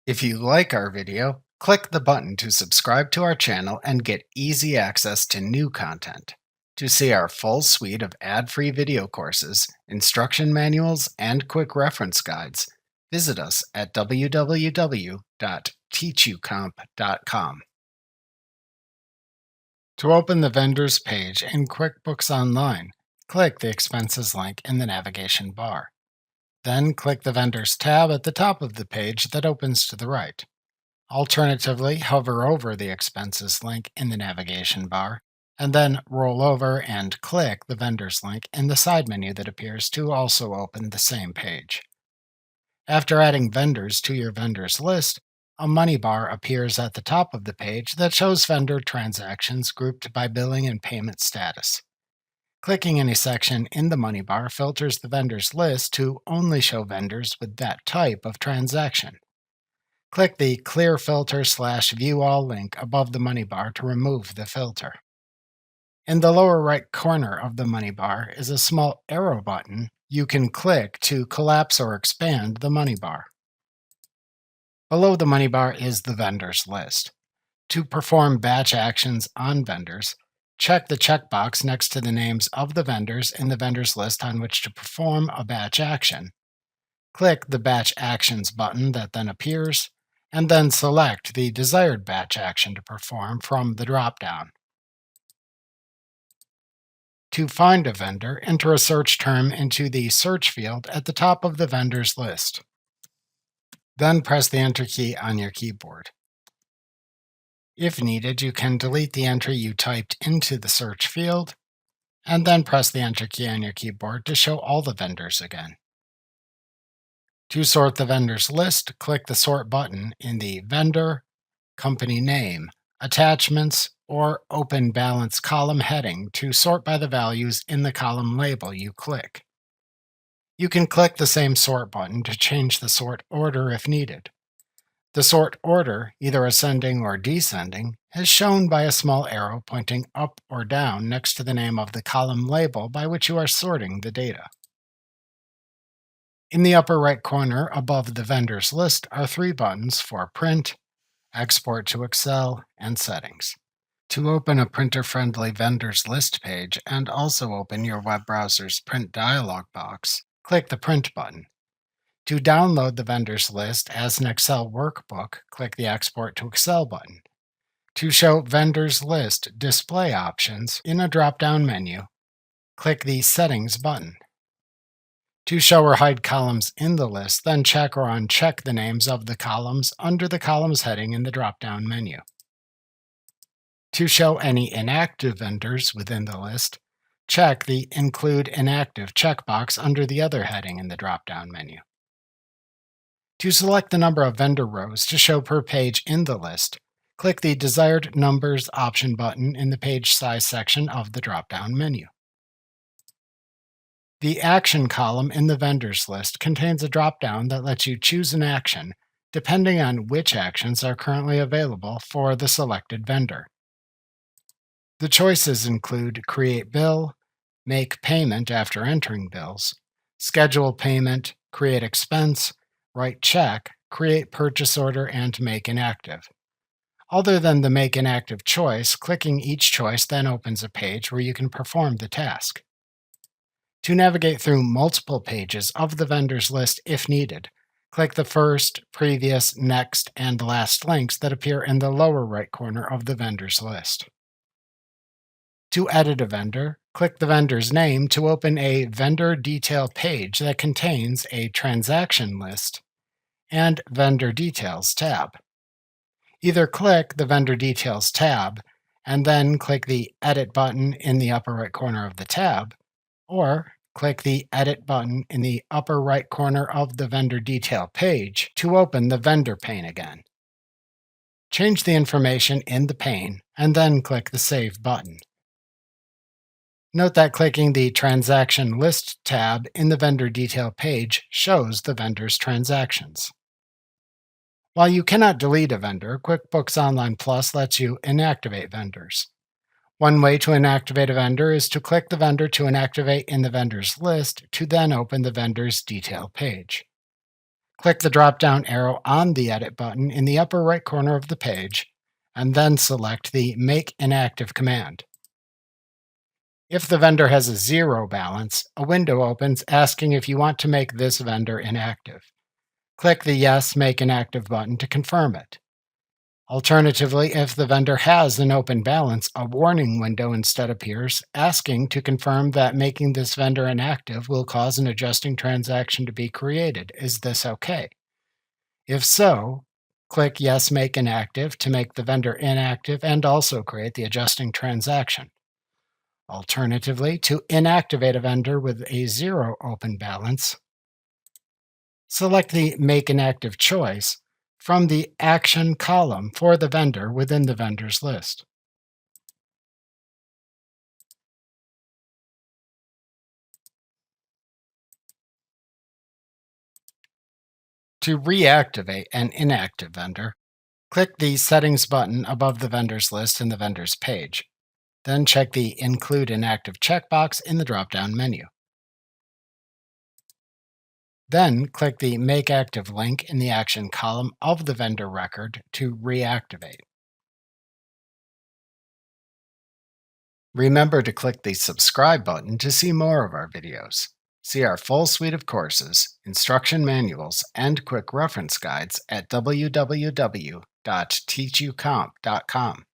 If you like our video, click the button to subscribe to our channel and get easy access to new content. To see our full suite of ad-free video courses, instruction manuals, and quick reference guides, visit us at www.teachucomp.com. To open the Vendors page in QuickBooks Online, click the Expenses link in the navigation bar. Then click the Vendors tab at the top of the page that opens to the right. Alternatively, hover over the Expenses link in the navigation bar, and then roll over and click the Vendors link in the side menu that appears to also open the same page. After adding vendors to your vendors list, a money bar appears at the top of the page that shows vendor transactions grouped by billing and payment status. Clicking any section in the money bar filters the vendors list to only show vendors with that type of transaction. Click the Clear Filter/View All link above the money bar to remove the filter. In the lower right corner of the money bar is a small arrow button you can click to collapse or expand the money bar. Below the money bar is the vendors list. To perform batch actions on vendors, check the checkbox next to the names of the vendors in the vendors list on which to perform a batch action. Click the Batch Actions button that then appears, and then select the desired batch action to perform from the drop-down. To find a vendor, enter a search term into the search field at the top of the vendors list. Then press the Enter key on your keyboard. If needed, you can delete the entry you typed into the search field, and then press the Enter key on your keyboard to show all the vendors again. To sort the vendors list, click the Sort button in the Vendor, Company Name, Attachments, or Open Balance column heading to sort by the values in the column label you click. You can click the same Sort button to change the sort order if needed. The sort order, either ascending or descending, is shown by a small arrow pointing up or down next to the name of the column label by which you are sorting the data. In the upper right corner above the vendors list are three buttons for Print, Export to Excel, and Settings. To open a printer-friendly vendors list page and also open your web browser's print dialog box, click the Print button. To download the vendors list as an Excel workbook, click the Export to Excel button. To show vendors list display options in a drop-down menu, click the Settings button. To show or hide columns in the list, then check or uncheck the names of the columns under the Columns heading in the drop-down menu. To show any inactive vendors within the list, check the Include Inactive checkbox under the other heading in the drop-down menu. To select the number of vendor rows to show per page in the list, click the Desired Numbers option button in the Page Size section of the drop-down menu. The Action column in the vendors list contains a drop-down that lets you choose an action depending on which actions are currently available for the selected vendor. The choices include Create Bill, Make Payment after entering bills, Schedule Payment, Create Expense, Write Check, Create Purchase Order, and Make Inactive. Other than the Make Inactive choice, clicking each choice then opens a page where you can perform the task. To navigate through multiple pages of the vendors list if needed, click the First, Previous, Next, and Last links that appear in the lower right corner of the vendors list. To edit a vendor, click the vendor's name to open a Vendor Detail page that contains a Transaction List and Vendor Details tab. Either click the Vendor Details tab and then click the Edit button in the upper right corner of the tab, or click the Edit button in the upper right corner of the Vendor Detail page to open the Vendor pane again. Change the information in the pane and then click the Save button. Note that clicking the Transaction List tab in the Vendor Detail page shows the vendor's transactions. While you cannot delete a vendor, QuickBooks Online Plus lets you inactivate vendors. One way to inactivate a vendor is to click the vendor to inactivate in the vendors list to then open the vendor's detail page. Click the drop-down arrow on the Edit button in the upper right corner of the page, and then select the Make Inactive command. If the vendor has a zero balance, a window opens asking if you want to make this vendor inactive. Click the Yes, Make Inactive button to confirm it. Alternatively, if the vendor has an open balance, a warning window instead appears asking to confirm that making this vendor inactive will cause an adjusting transaction to be created. Is this okay? If so, click Yes, Make Inactive to make the vendor inactive and also create the adjusting transaction. Alternatively, to inactivate a vendor with a zero open balance, select the Make Inactive choice from the Action column for the vendor within the vendors list. To reactivate an inactive vendor, click the Settings button above the vendors list in the vendors page. Then check the Include Inactive checkbox in the drop-down menu. Then click the Make Active link in the Action column of the vendor record to reactivate. Remember to click the subscribe button to see more of our videos. See our full suite of courses, instruction manuals, and quick reference guides at www.teachucomp.com.